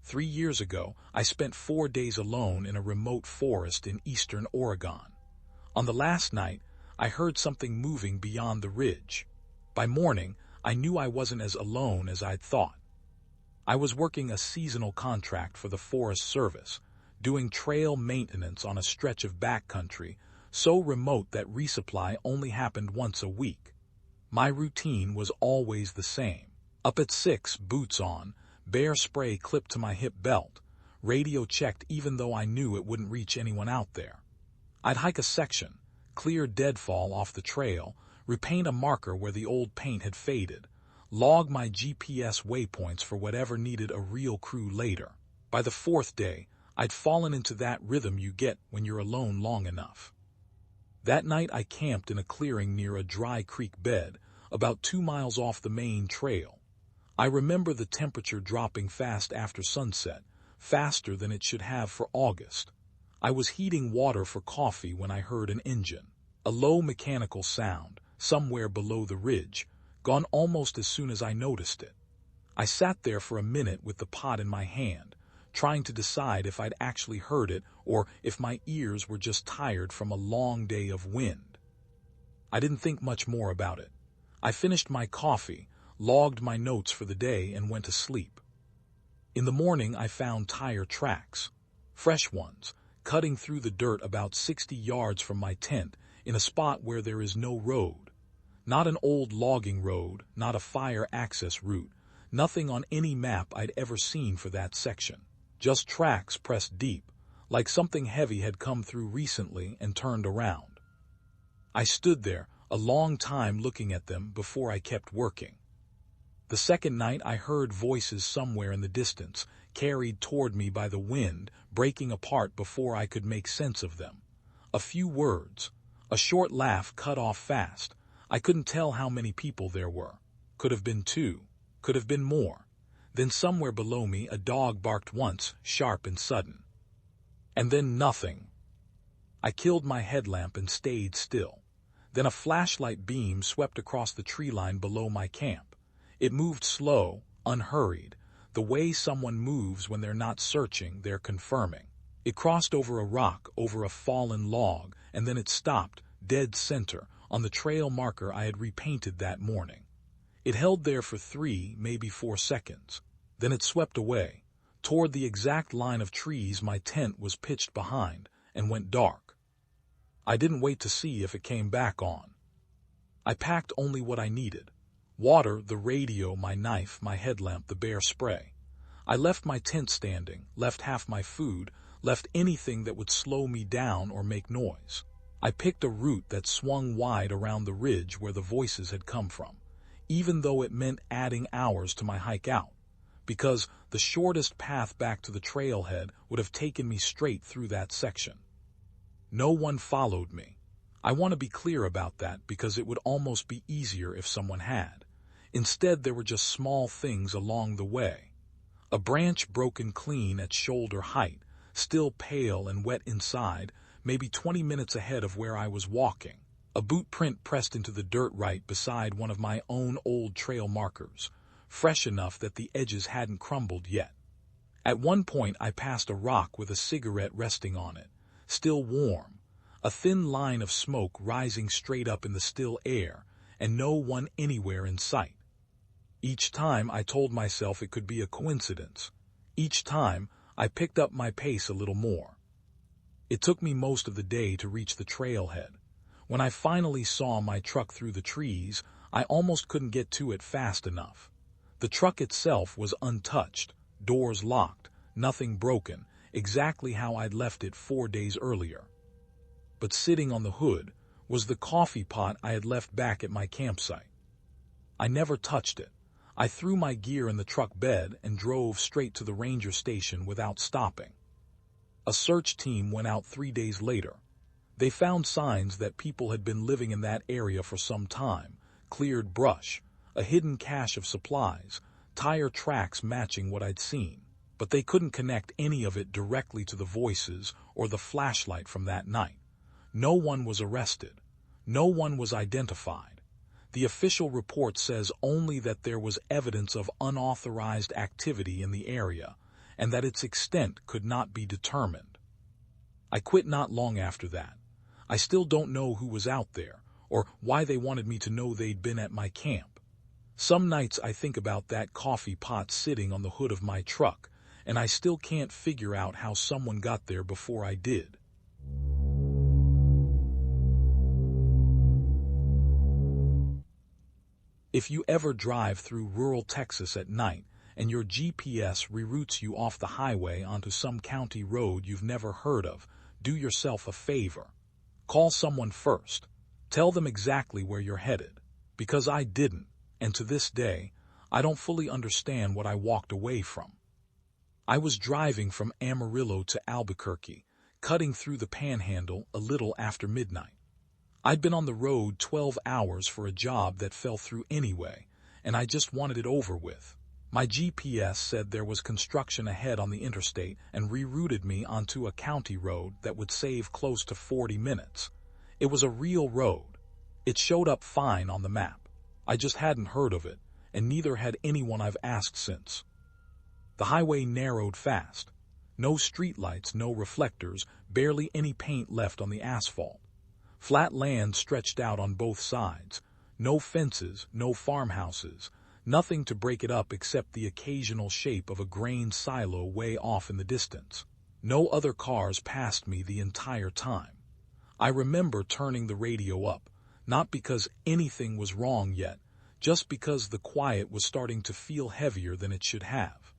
3 years ago, I spent 4 days alone in a remote forest in eastern Oregon. On the last night, I heard something moving beyond the ridge. By morning, I knew I wasn't as alone as I'd thought. I was working a seasonal contract for the Forest Service, doing trail maintenance on a stretch of backcountry so remote that resupply only happened once a week. My routine was always the same. Up at 6, boots on, bear spray clipped to my hip belt, radio checked even though I knew it wouldn't reach anyone out there. I'd hike a section, clear deadfall off the trail, repaint a marker where the old paint had faded, log my GPS waypoints for whatever needed a real crew later. By the 4th day, I'd fallen into that rhythm you get when you're alone long enough. That night I camped in a clearing near a dry creek bed, about 2 miles off the main trail. I remember the temperature dropping fast after sunset, faster than it should have for August. I was heating water for coffee when I heard an engine, a low mechanical sound, somewhere below the ridge, gone almost as soon as I noticed it. I sat there for a minute with the pot in my hand, trying to decide if I'd actually heard it or if my ears were just tired from a long day of wind. I didn't think much more about it. I finished my coffee, logged my notes for the day, and went to sleep. In the morning, I found tire tracks, fresh ones, cutting through the dirt about 60 yards from my tent in a spot where there is no road. Not an old logging road, not a fire access route, nothing on any map I'd ever seen for that section. Just tracks pressed deep, like something heavy had come through recently and turned around. I stood there a long time looking at them before I kept working. The second night I heard voices somewhere in the distance, carried toward me by the wind, breaking apart before I could make sense of them. A few words, a short laugh cut off fast. I couldn't tell how many people there were. Could have been 2, could have been more. Then somewhere below me a dog barked once, sharp and sudden. And then nothing. I killed my headlamp and stayed still. Then a flashlight beam swept across the tree line below my camp. It moved slow, unhurried, the way someone moves when they're not searching, they're confirming. It crossed over a rock, over a fallen log, and then it stopped, dead center, on the trail marker I had repainted that morning. It held there for 3, maybe 4 seconds. Then it swept away, toward the exact line of trees my tent was pitched behind, and went dark. I didn't wait to see if it came back on. I packed only what I needed. Water, the radio, my knife, my headlamp, the bear spray. I left my tent standing, left half my food, left anything that would slow me down or make noise. I picked a route that swung wide around the ridge where the voices had come from, even though it meant adding hours to my hike out, because the shortest path back to the trailhead would have taken me straight through that section. No one followed me. I want to be clear about that because it would almost be easier if someone had. Instead, there were just small things along the way. A branch broken clean at shoulder height, still pale and wet inside, maybe 20 minutes ahead of where I was walking. A boot print pressed into the dirt right beside one of my own old trail markers, fresh enough that the edges hadn't crumbled yet. At one point, I passed a rock with a cigarette resting on it, still warm, a thin line of smoke rising straight up in the still air, and no one anywhere in sight. Each time I told myself it could be a coincidence. Each time I picked up my pace a little more. It took me most of the day to reach the trailhead. When I finally saw my truck through the trees, I almost couldn't get to it fast enough. The truck itself was untouched, doors locked, nothing broken, exactly how I'd left it 4 days earlier. But sitting on the hood was the coffee pot I had left back at my campsite. I never touched it. I threw my gear in the truck bed and drove straight to the ranger station without stopping. A search team went out 3 days later. They found signs that people had been living in that area for some time, cleared brush, a hidden cache of supplies, tire tracks matching what I'd seen. But they couldn't connect any of it directly to the voices or the flashlight from that night. No one was arrested. No one was identified. The official report says only that there was evidence of unauthorized activity in the area, and that its extent could not be determined. I quit not long after that. I still don't know who was out there, or why they wanted me to know they'd been at my camp. Some nights I think about that coffee pot sitting on the hood of my truck, and I still can't figure out how someone got there before I did. If you ever drive through rural Texas at night and your GPS reroutes you off the highway onto some county road you've never heard of, do yourself a favor. Call someone first. Tell them exactly where you're headed. Because I didn't, and to this day, I don't fully understand what I walked away from. I was driving from Amarillo to Albuquerque, cutting through the Panhandle a little after midnight. I'd been on the road 12 hours for a job that fell through anyway, and I just wanted it over with. My GPS said there was construction ahead on the interstate and rerouted me onto a county road that would save close to 40 minutes. It was a real road. It showed up fine on the map. I just hadn't heard of it, and neither had anyone I've asked since. The highway narrowed fast. No streetlights, no reflectors, barely any paint left on the asphalt. Flat land stretched out on both sides. No fences, no farmhouses. Nothing to break it up except the occasional shape of a grain silo way off in the distance. No other cars passed me the entire time. I remember turning the radio up, not because anything was wrong yet, just because the quiet was starting to feel heavier than it should have.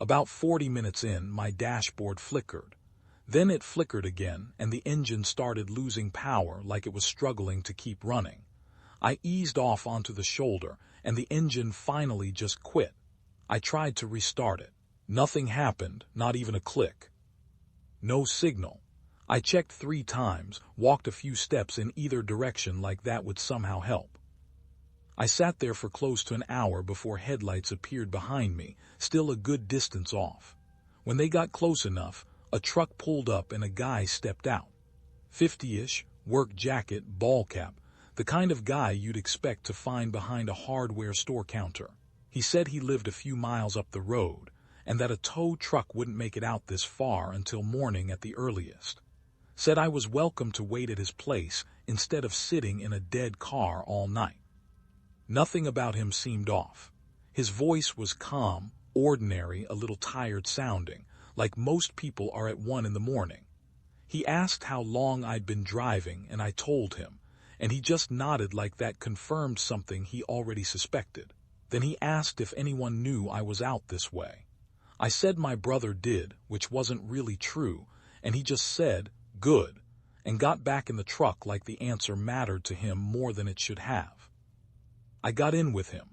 About 40 minutes in, my dashboard flickered. Then it flickered again, and the engine started losing power like it was struggling to keep running. I eased off onto the shoulder, and the engine finally just quit. I tried to restart it. Nothing happened, not even a click. No signal. I checked 3 times, walked a few steps in either direction like that would somehow help. I sat there for close to an hour before headlights appeared behind me, still a good distance off. When they got close enough, a truck pulled up and a guy stepped out. 50-ish, work jacket, ball cap, the kind of guy you'd expect to find behind a hardware store counter. He said he lived a few miles up the road, and that a tow truck wouldn't make it out this far until morning at the earliest. Said I was welcome to wait at his place instead of sitting in a dead car all night. Nothing about him seemed off. His voice was calm, ordinary, a little tired sounding, like most people are at 1 in the morning. He asked how long I'd been driving, and I told him, and he just nodded like that confirmed something he already suspected. Then he asked if anyone knew I was out this way. I said my brother did, which wasn't really true, and he just said, "Good," and got back in the truck like the answer mattered to him more than it should have. I got in with him.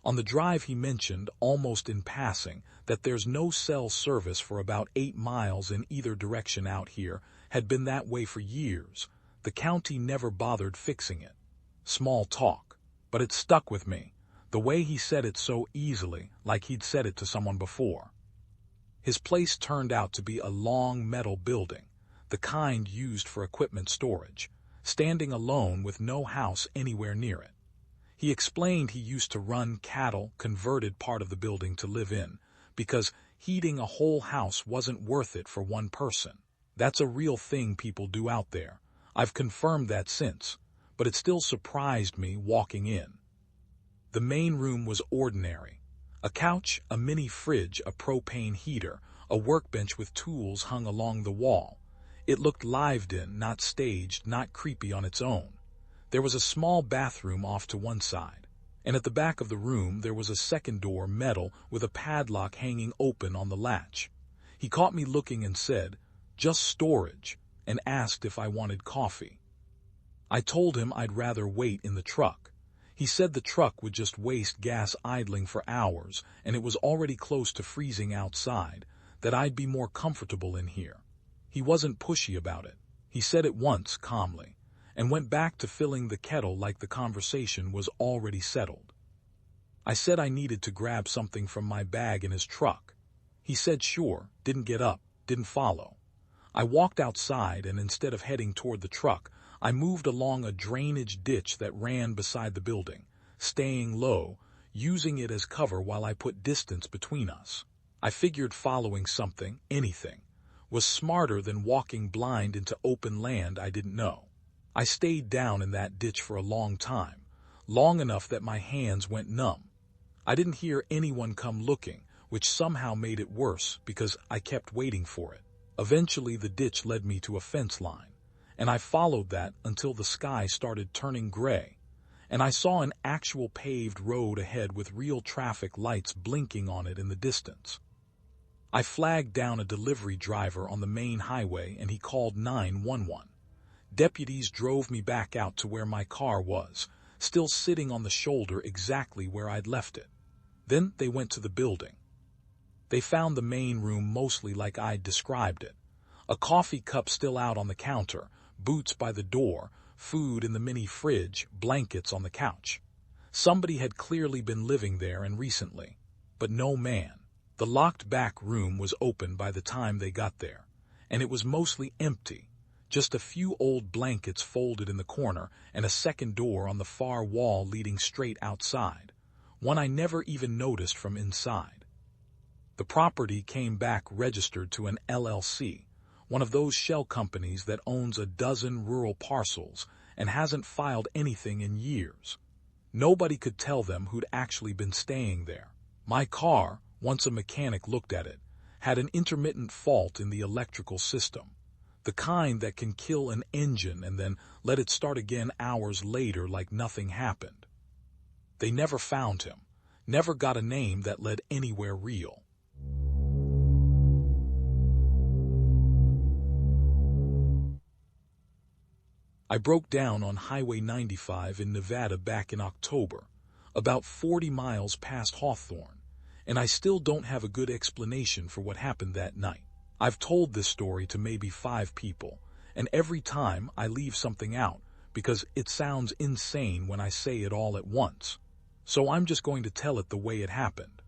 On the drive he mentioned, almost in passing, that there's no cell service for about 8 miles in either direction out here, had been that way for years. The county never bothered fixing it. Small talk, but it stuck with me, the way he said it so easily, like he'd said it to someone before. His place turned out to be a long metal building, the kind used for equipment storage, standing alone with no house anywhere near it. He explained he used to run cattle, converted part of the building to live in, because heating a whole house wasn't worth it for one person. That's a real thing people do out there. I've confirmed that since, but it still surprised me walking in. The main room was ordinary. A couch, a mini fridge, a propane heater, a workbench with tools hung along the wall. It looked lived in, not staged, not creepy on its own. There was a small bathroom off to one side, and at the back of the room there was a second door, metal, with a padlock hanging open on the latch. He caught me looking and said, "Just storage," and asked if I wanted coffee. I told him I'd rather wait in the truck. He said the truck would just waste gas idling for hours, and it was already close to freezing outside, that I'd be more comfortable in here. He wasn't pushy about it. He said it once, calmly, and went back to filling the kettle like the conversation was already settled. I said I needed to grab something from my bag in his truck. He said sure, didn't get up, didn't follow. I walked outside, and instead of heading toward the truck, I moved along a drainage ditch that ran beside the building, staying low, using it as cover while I put distance between us. I figured following something, anything, was smarter than walking blind into open land I didn't know. I stayed down in that ditch for a long time, long enough that my hands went numb. I didn't hear anyone come looking, which somehow made it worse because I kept waiting for it. Eventually the ditch led me to a fence line, and I followed that until the sky started turning gray, and I saw an actual paved road ahead with real traffic lights blinking on it in the distance. I flagged down a delivery driver on the main highway and he called 911. Deputies drove me back out to where my car was, still sitting on the shoulder exactly where I'd left it. Then they went to the building. They found the main room mostly like I'd described it. A coffee cup still out on the counter, boots by the door, food in the mini fridge, blankets on the couch. Somebody had clearly been living there and recently, but no man. The locked back room was open by the time they got there, and it was mostly empty, just a few old blankets folded in the corner and a second door on the far wall leading straight outside, one I never even noticed from inside. The property came back registered to an LLC, one of those shell companies that owns a dozen rural parcels and hasn't filed anything in years. Nobody could tell them who'd actually been staying there. My car, once a mechanic looked at it, had an intermittent fault in the electrical system, the kind that can kill an engine and then let it start again hours later like nothing happened. They never found him, never got a name that led anywhere real. I broke down on Highway 95 in Nevada back in October, about 40 miles past Hawthorne, and I still don't have a good explanation for what happened that night. I've told this story to maybe 5 people, and every time I leave something out because it sounds insane when I say it all at once. So I'm just going to tell it the way it happened.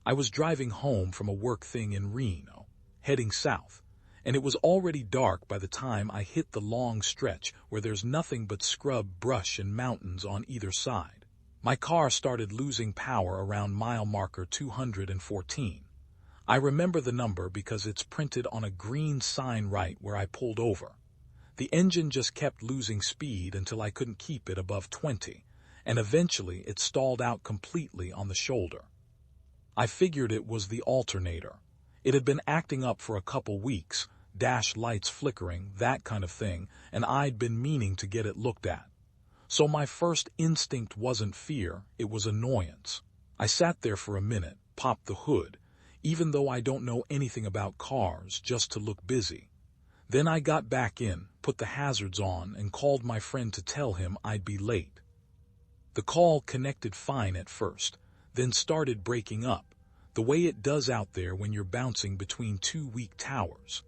I was driving home from a work thing in Reno, heading south, and it was already dark by the time I hit the long stretch where there's nothing but scrub, brush, and mountains on either side. My car started losing power around mile marker 214. I remember the number because it's printed on a green sign right where I pulled over. The engine just kept losing speed until I couldn't keep it above 20, and eventually it stalled out completely on the shoulder. I figured it was the alternator. It had been acting up for a couple weeks, dash lights flickering, that kind of thing, and I'd been meaning to get it looked at. So my first instinct wasn't fear, it was annoyance. I sat there for a minute, popped the hood, even though I don't know anything about cars, just to look busy. Then I got back in, put the hazards on, and called my friend to tell him I'd be late. The call connected fine at first, then started breaking up, the way it does out there when you're bouncing between 2 weak towers.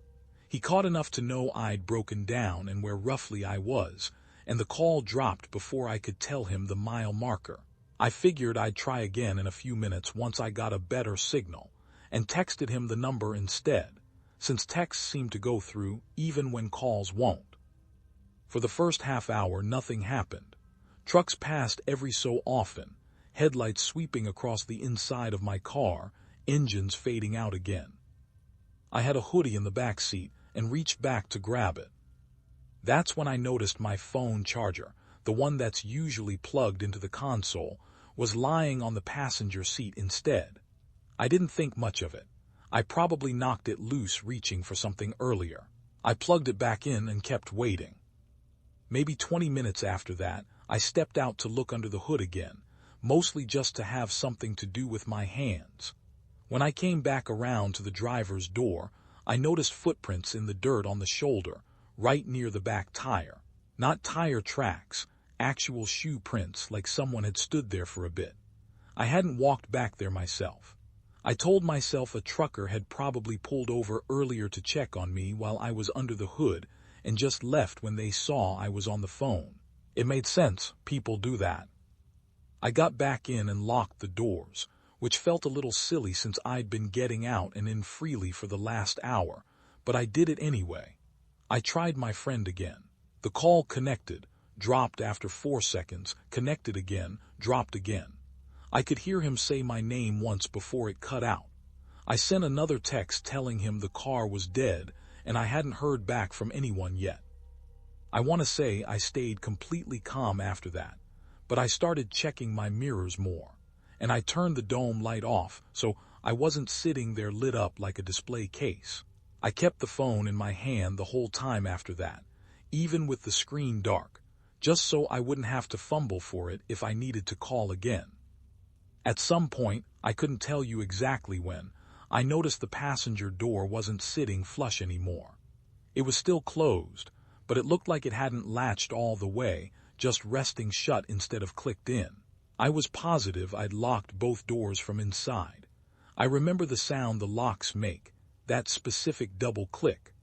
He caught enough to know I'd broken down and where roughly I was, and the call dropped before I could tell him the mile marker. I figured I'd try again in a few minutes once I got a better signal, and texted him the number instead, since texts seem to go through even when calls won't. For the first half hour, nothing happened. Trucks passed every so often, headlights sweeping across the inside of my car, engines fading out again. I had a hoodie in the back seat and reached back to grab it. That's when I noticed my phone charger, the one that's usually plugged into the console, was lying on the passenger seat instead. I didn't think much of it. I probably knocked it loose reaching for something earlier. I plugged it back in and kept waiting. Maybe 20 minutes after that, I stepped out to look under the hood again, mostly just to have something to do with my hands. When I came back around to the driver's door, I noticed footprints in the dirt on the shoulder, right near the back tire. Not tire tracks, actual shoe prints like someone had stood there for a bit. I hadn't walked back there myself. I told myself a trucker had probably pulled over earlier to check on me while I was under the hood and just left when they saw I was on the phone. It made sense, people do that. I got back in and locked the doors, which felt a little silly since I'd been getting out and in freely for the last hour, but I did it anyway. I tried my friend again. The call connected, dropped after 4 seconds, connected again, dropped again. I could hear him say my name once before it cut out. I sent another text telling him the car was dead and I hadn't heard back from anyone yet. I want to say I stayed completely calm after that, but I started checking my mirrors more, and I turned the dome light off so I wasn't sitting there lit up like a display case. I kept the phone in my hand the whole time after that, even with the screen dark, just so I wouldn't have to fumble for it if I needed to call again. At some point, I couldn't tell you exactly when, I noticed the passenger door wasn't sitting flush anymore. It was still closed, but it looked like it hadn't latched all the way, just resting shut instead of clicked in. I was positive I'd locked both doors from inside. I remember the sound the locks make, that specific double click.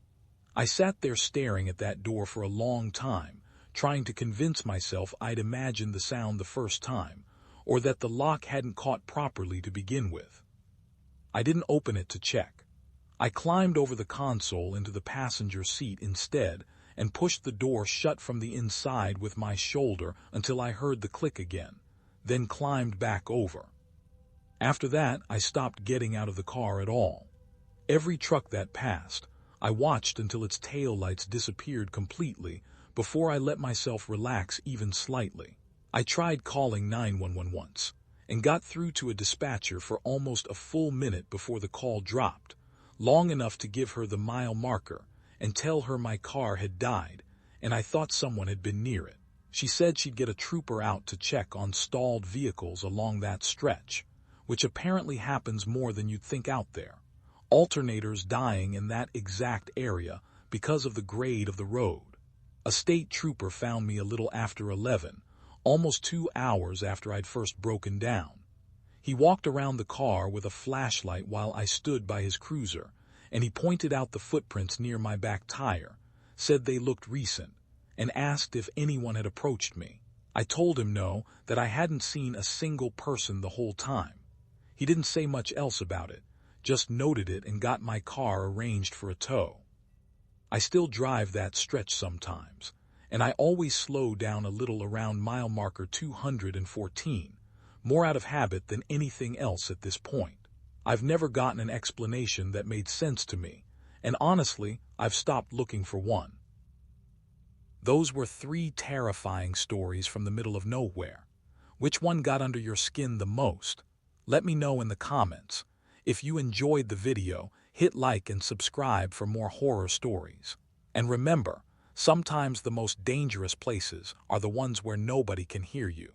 I sat there staring at that door for a long time, trying to convince myself I'd imagined the sound the first time, or that the lock hadn't caught properly to begin with. I didn't open it to check. I climbed over the console into the passenger seat instead and pushed the door shut from the inside with my shoulder until I heard the click again, then climbed back over. After that, I stopped getting out of the car at all. Every truck that passed, I watched until its taillights disappeared completely before I let myself relax even slightly. I tried calling 911 once and got through to a dispatcher for almost a full minute before the call dropped, long enough to give her the mile marker and tell her my car had died and I thought someone had been near it. She said she'd get a trooper out to check on stalled vehicles along that stretch, which apparently happens more than you'd think out there. Alternators dying in that exact area because of the grade of the road. A state trooper found me a little after 11, almost 2 hours after I'd first broken down. He walked around the car with a flashlight while I stood by his cruiser, and he pointed out the footprints near my back tire, said they looked recent, and asked if anyone had approached me. I told him no, that I hadn't seen a single person the whole time. He didn't say much else about it, just noted it and got my car arranged for a tow. I still drive that stretch sometimes, and I always slow down a little around mile marker 214, more out of habit than anything else at this point. I've never gotten an explanation that made sense to me, and honestly, I've stopped looking for one. Those were 3 terrifying stories from the middle of nowhere. Which one got under your skin the most? Let me know in the comments. If you enjoyed the video, hit like and subscribe for more horror stories. And remember, sometimes the most dangerous places are the ones where nobody can hear you.